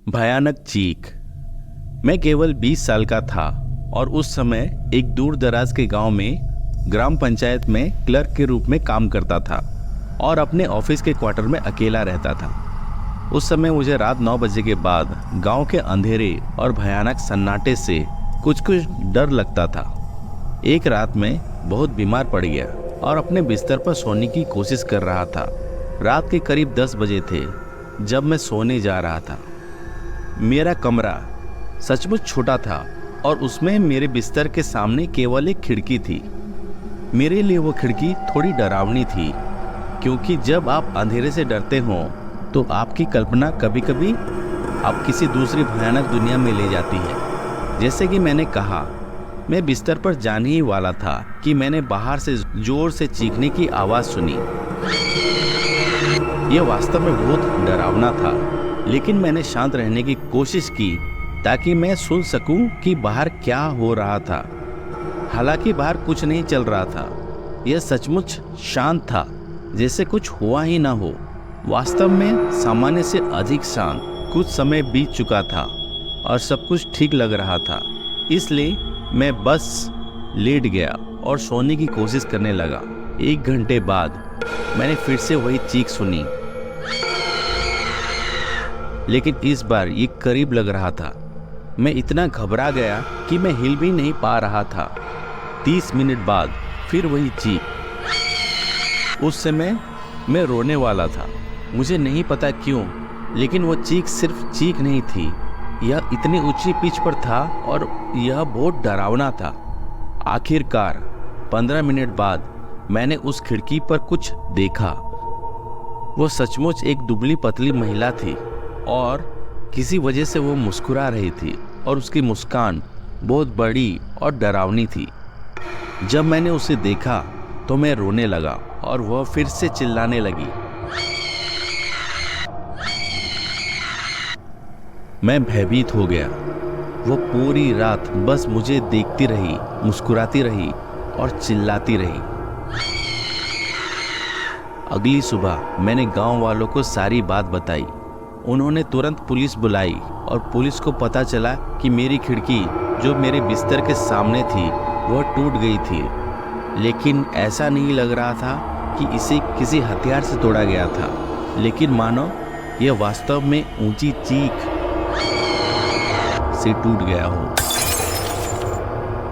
भयानक चीख। मैं केवल 20 साल का था और उस समय एक दूर दराज के गांव में ग्राम पंचायत में क्लर्क के रूप में काम करता था और अपने ऑफिस के क्वार्टर में अकेला रहता था। उस समय मुझे रात 9 बजे के बाद गांव के अंधेरे और भयानक सन्नाटे से कुछ डर लगता था। एक रात में बहुत बीमार पड़ गया और अपने बिस्तर पर सोने की कोशिश कर रहा था। रात के करीब 10 बजे थे जब मैं सोने जा रहा था। मेरा कमरा सचमुच छोटा था और उसमें मेरे बिस्तर के सामने केवल एक खिड़की थी। मेरे लिए वो खिड़की थोड़ी डरावनी थी, क्योंकि जब आप अंधेरे से डरते हो तो आपकी कल्पना कभी कभी आप किसी दूसरी भयानक दुनिया में ले जाती है। जैसे कि मैंने कहा, मैं बिस्तर पर जाने ही वाला था कि मैंने बाहर से जोर से चीखने की आवाज़ सुनी। यह वास्तव में बहुत डरावना था, लेकिन मैंने शांत रहने की कोशिश की ताकि मैं सुन सकूं कि बाहर क्या हो रहा था। हालांकि बाहर कुछ नहीं चल रहा था। यह सचमुच शांत था, जैसे कुछ हुआ ही ना हो। वास्तव में सामान्य से अधिक शांत। कुछ समय बीत चुका था और सब कुछ ठीक लग रहा था, इसलिए मैं बस लेट गया और सोने की कोशिश करने लगा। 1 घंटे बाद मैंने फिर से वही चीख सुनी, लेकिन इस बार ये करीब लग रहा था। मैं इतना घबरा गया कि मैं हिल भी नहीं पा रहा था। 30 मिनट बाद फिर वही चीख। उस समय मैं रोने वाला था। मुझे नहीं पता क्यों, लेकिन वो चीख सिर्फ चीख नहीं थी, यह इतनी ऊंची पिच पर था और यह बहुत डरावना था। आखिरकार 15 मिनट बाद मैंने उस खिड़की पर कुछ देखा। वो सचमुच एक दुबली पतली महिला थी और किसी वजह से वो मुस्कुरा रही थी और उसकी मुस्कान बहुत बड़ी और डरावनी थी। जब मैंने उसे देखा तो मैं रोने लगा और वह फिर से चिल्लाने लगी। मैं भयभीत हो गया। वो पूरी रात बस मुझे देखती रही, मुस्कुराती रही और चिल्लाती रही। अगली सुबह मैंने गांव वालों को सारी बात बताई। उन्होंने तुरंत पुलिस बुलाई और पुलिस को पता चला कि मेरी खिड़की जो मेरे बिस्तर के सामने थी वह टूट गई थी, लेकिन ऐसा नहीं लग रहा था कि इसे किसी हथियार से तोड़ा गया था। लेकिन मानो यह वास्तव में ऊंची चीख से टूट गया हो।